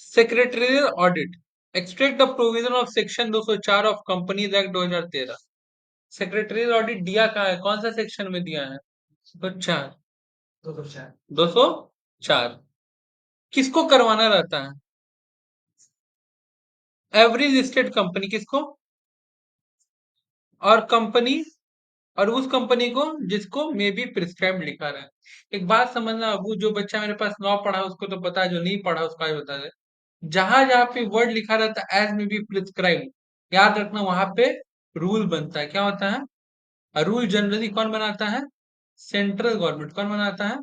Secretarial audit extract the provision of section 204 of companies act 2013। Secretarial audit दिया कहाँ है, कौन सा सेक्शन में दिया है? तो 4, 204। किसको करवाना रहता है? एवरी लिस्टेड कंपनी किसको? और कंपनी, और उस कंपनी को जिसको मे बी प्रिस्क्राइब लिखा रहा है। एक बात समझना अबू, जो बच्चा मेरे पास लॉ पढ़ा है उसको तो पता है, जो नहीं पढ़ा उसका भी बता दे। जहां जहां पे वर्ड लिखा रहता है एज मे बी प्रिस्क्राइब, याद रखना वहां पे रूल बनता है। क्या होता है? रूल जनरली कौन बनाता है? Central government. कौन बनाता है?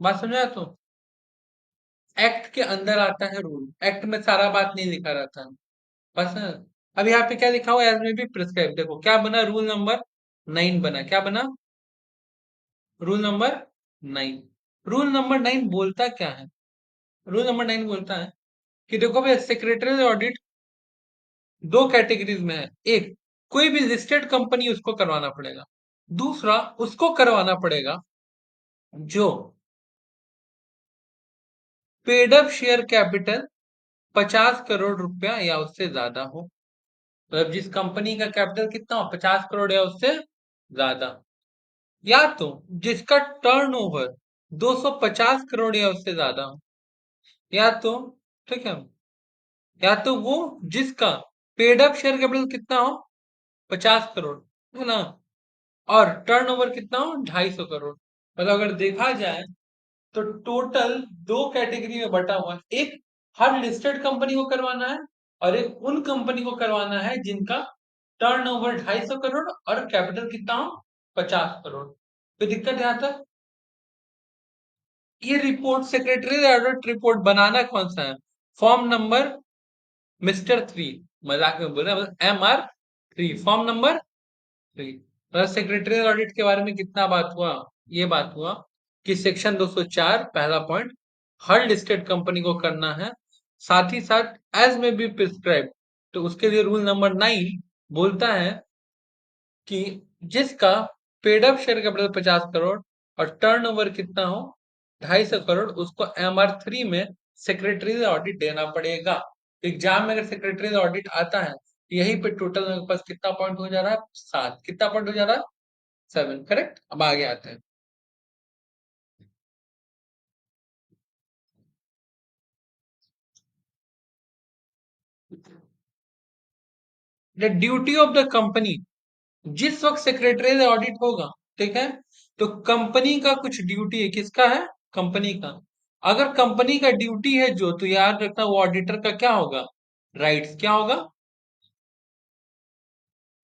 बात समझा? तो एक्ट के अंदर आता है रूल, एक्ट में सारा बात नहीं लिखा रहता है बस। अब यहाँ पे क्या लिखा हुआ है? एज में भी प्रिस्क्राइब। देखो क्या बना, रूल नंबर 9 बना। क्या बना? Rule number 9। रूल नंबर 9 बोलता क्या है? रूल नंबर 9 बोलता है कि देखो भाई, सेक्रेटरी ऑडिट दो कैटेगरीज में है। एक, कोई भी लिस्टेड कंपनी उसको करवाना पड़ेगा। दूसरा, उसको करवाना पड़ेगा जो paid up share capital 50 crore रुपया या उससे ज्यादा हो। मतलब जिस कंपनी का कैपिटल कितना हो, 50 करोड़ या उससे ज्यादा, या तो जिसका टर्नओवर 250 करोड़ या उससे ज्यादा हो, या तो, ठीक है, या तो वो जिसका पेड अप शेयर कैपिटल कितना हो, 50 करोड़, है ना, और टर्नओवर कितना हो, 250 करोड़। मतलब अगर देखा जाए तो टोटल दो कैटेगरी में बटा हुआ है। एक, हर लिस्टेड कंपनी को करवाना है, और एक उन कंपनी को करवाना है जिनका टर्नओवर 250 करोड़ और कैपिटल कितना हो, 50 करोड़। तो दिक्कत यहाँ तक, ये रिपोर्ट सेक्रेटरी ऑडिट रिपोर्ट बनाना कौन सा है? फॉर्म नंबर मिस्टर 3, मजाक में बोल रहे हैं, MR3, फॉर्म नंबर 3। मतलब सेक्रेटरी ऑडिट के बारे में कितना बात हुआ? ये बात हुआ कि सेक्शन 204 पहला पॉइंट, हर लिस्टेड कंपनी को करना है, साथ ही साथ एज में बी प्रिस्क्राइब। तो उसके लिए रूल नंबर 9 बोलता है कि जिसका paid up share capital 50 crore और टर्नओवर कितना हो, 250 करोड़, उसको MR3 में सेक्रेटरी ऑडिट देना पड़ेगा। एग्जाम में अगर सेक्रेटरी ऑडिट आता है, यही पे टोटल मेरे पास कितना पॉइंट हो जा रहा है, 7। कितना पॉइंट हो जा रहा है? 7, करेक्ट। अब आगे आते हैं। The duty of the company, जिस वक्त सेक्रेटरी ऑडिट होगा, ठीक है, तो कंपनी का कुछ ड्यूटी है। किसका है? कंपनी का। अगर कंपनी का ड्यूटी है जो, तो याद रखना वो ऑडिटर का क्या होगा? राइट्स। क्या होगा?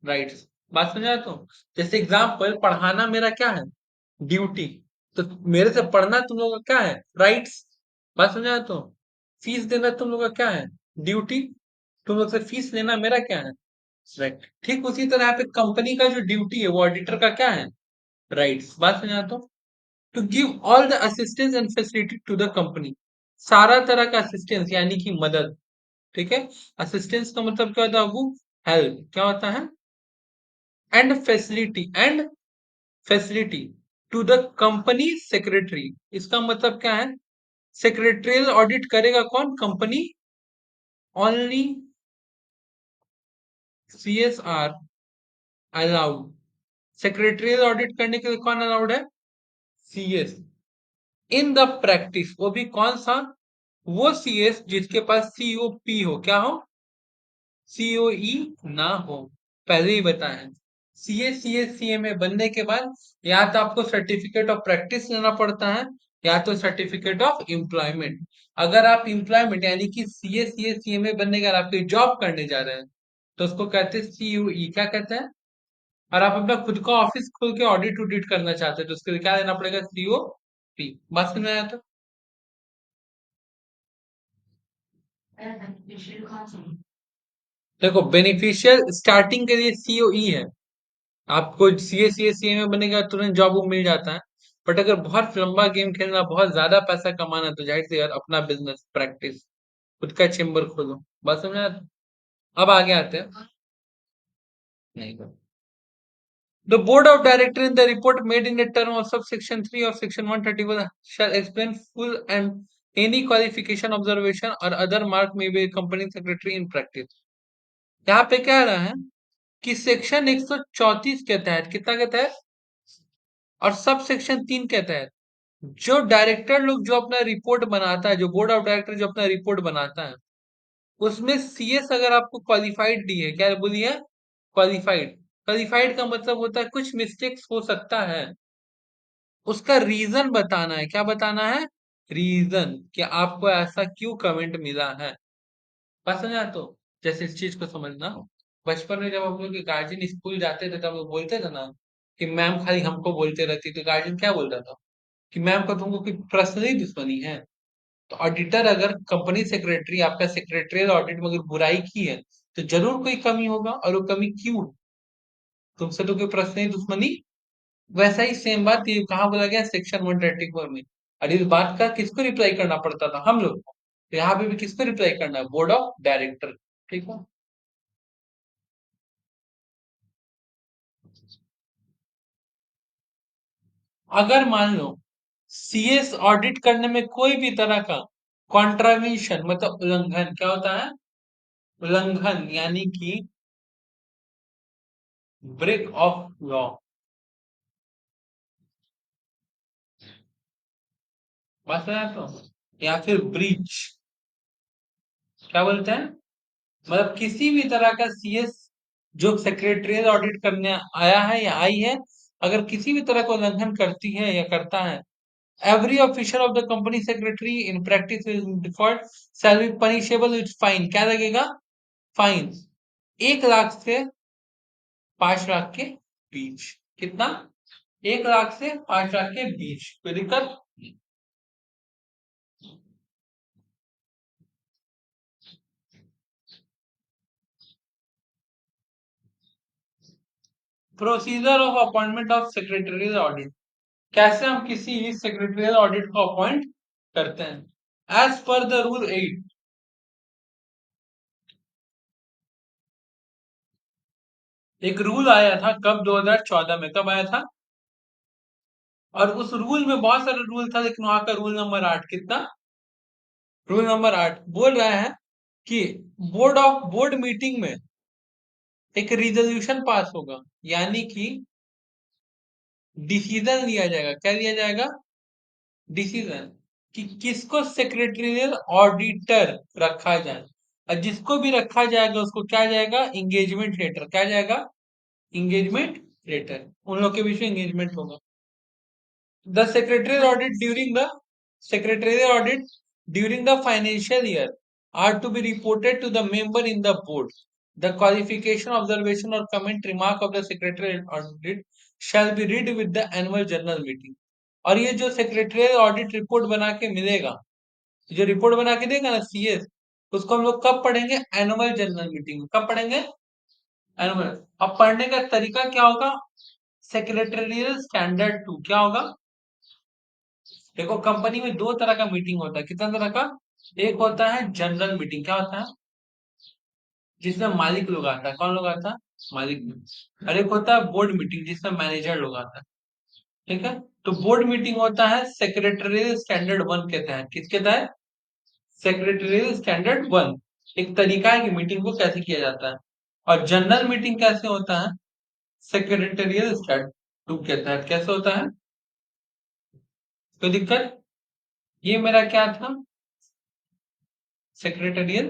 राइट्स। बात समझा? तो जैसे एग्जाम्पल, पढ़ाना मेरा क्या है? ड्यूटी। तो मेरे से पढ़ना तुम लोगों का क्या है? राइट्स। बात समझा? तो फीस देना तुम लोगों का क्या है? ड्यूटी। तुम लोग से फीस लेना मेरा क्या है? राइट। ठीक उसी तरह यहाँ पे कंपनी का जो ड्यूटी है वो ऑडिटर का क्या है? राइट्स। बात समझा? तो to give all the assistance and facility to the company, सारा तरह का असिस्टेंस यानी कि मदद, ठीक है। असिस्टेंस का मतलब क्या होता है वो? हेल्प। क्या होता है? And facility to the company secretary, इसका मतलब क्या है? सेक्रेटरियल ऑडिट करेगा कौन? Company. Only CSR allowed, secretarial audit करने के लिए कौन अलाउड है? CS। इन द प्रैक्टिस, वो भी कौन सा? वो CS जिसके पास COP हो। क्या हो? COE ना हो। पहले ही बताया, CA में बनने के बाद या तो आपको सर्टिफिकेट ऑफ प्रैक्टिस लेना पड़ता है, या तो सर्टिफिकेट ऑफ एम्प्लॉयमेंट। अगर आप एम्प्लॉयमेंट यानी कि CA में बनने के बाद आप जॉब करने जा रहे हैं, तो उसको कहते हैं COE। क्या कहते हैं? और आप अपना खुद का ऑफिस खोल के ऑडिट उडिट करना चाहते हैं, तो उसके लिए क्या देना पड़ेगा? COP। बात समझ में आया? तो देखो, बेनिफिशियल स्टार्टिंग के लिए COE है। आपको CA में बनेगा तुरंत जॉब वो मिल जाता है। बट अगर बहुत लंबा गेम खेलना, बहुत ज्यादा पैसा कमाना, तो जाहिर से यार अपना बिजनेस प्रैक्टिस, खुद का चेम्बर खोलो। बस समझ में? अब आगे आते हैं। नहीं, the board of director in the report made in the term of subsection 3 of section 131 shall explain full and any qualification observation और अदर मार्क में be company secretary in practice. यहाँ पे क्या रहा है कि सेक्शन 134 के तहत, कितना के तहत, और सब सेक्शन 3 के तहत, जो डायरेक्टर लोग जो अपना रिपोर्ट बनाता है, जो बोर्ड ऑफ डायरेक्टर जो अपना रिपोर्ट बनाता है, उसमें सीएस अगर आपको क्वालिफाइड दी है, क्या बोलिए, क्वालिफाइड। क्वालिफाइड का मतलब होता है कुछ मिस्टेक्स हो सकता है, उसका रीजन बताना है। क्या बताना है? रीजन, कि आपको ऐसा क्यों कमेंट मिला है। बात समझा? तो जैसे इस चीज को समझना, बचपन में जब हम लोग के गार्जियन स्कूल जाते थे तब वो बोलते थे ना कि मैम खाली हमको बोलते रहती, तो गार्जियन क्या बोलता था कि मैम को तुमको कोई पर्सनली दुश्मनी है। तो ऑडिटर अगर कंपनी सेक्रेटरी आपका सेक्रेटरियल ऑडिट में अगर बुराई की है, तो जरूर कोई कमी होगा, और वो कमी क्यों है? तुमसे तो कोई पर्सनली दुश्मनी। वैसा ही सेम बात ये कहाँ बोला गया, सेक्शन 134 में। और इस बात का किसको रिप्लाई करना पड़ता था? हम लोग को। तो यहाँ पे भी किसको रिप्लाई करना है? Board of director. ठीक है। अगर मान लो सीएस ऑडिट करने में कोई भी तरह का कॉन्ट्राविशन, मतलब उल्लंघन, क्या होता है? उल्लंघन यानी कि ब्रेक ऑफ लॉ, बात है तो, या फिर ब्रीच, क्या बोलते हैं, मतलब किसी भी तरह का सीएस जो सेक्रेटरियल ऑडिट करने आया है या आई है, अगर किसी भी तरह का उल्लंघन करती है या करता है, every officer of the company secretary in practice in default shall be punishable with fine. क्या लगेगा? फाइन। 1 लाख से 5 लाख के बीच। कितना? 1 लाख से 5 लाख के बीच। कोई दिक्कत? Procedure of appointment of secretarial audit, कैसे हम किसी सेक्रेटरियल ऑडिट को अपॉइंट करते हैं। एज पर द रूल 8, एक रूल आया था कब, 2014 में, कब आया था? और उस रूल में बहुत सारे रूल था, लेकिन वहां का रूल नंबर 8, कितना? रूल नंबर 8 बोल रहा है कि बोर्ड मीटिंग में एक रिजोल्यूशन पास होगा, यानी कि डिसीजन लिया जाएगा। क्या लिया जाएगा? डिसीजन, कि किसको सेक्रेटरियल ऑडिटर रखा जाए, और जिसको भी रखा जाएगा उसको क्या जाएगा? Engagement letter. क्या जाएगा? Engagement letter. उन लोग के बीच में इंगेजमेंट होगा। The secretarial audit during the secretarial audit during the financial year are to be reported to the member in the board. The qualification, observation or comment remark of the secretarial audit shall be read with the annual general meeting. और ये जो secretarial audit report बना के मिलेगा, जो report बना के देगा ना सीएस, उसको हम लोग कब पढ़ेंगे? एनुअल जनरल मीटिंग में। कब पढ़ेंगे? एनुअल। अब पढ़ने का तरीका क्या होगा? सेक्रेटरियल स्टैंडर्ड 2 क्या होगा? देखो कंपनी में दो तरह का मीटिंग होता है। कितना तरह का? एक होता है जनरल मीटिंग, क्या होता है, जिसमें मालिक लोग आता है। कौन लोग आता है? मालिक लोग। और एक होता है बोर्ड मीटिंग, जिसमें मैनेजर लोग आता है। ठीक है। तो बोर्ड मीटिंग होता है सेक्रेटरियल स्टैंडर्ड 1 के तहत। किसके तहत? Secretarial standard 1। एक तरीका है कि मीटिंग को कैसे किया जाता है। और जनरल मीटिंग कैसे होता है? सेक्रेटरियल स्टैंडर्ड 2 के तहत। कैसे होता है? कोई दिक्कत? ये मेरा क्या था? सेक्रेटरियल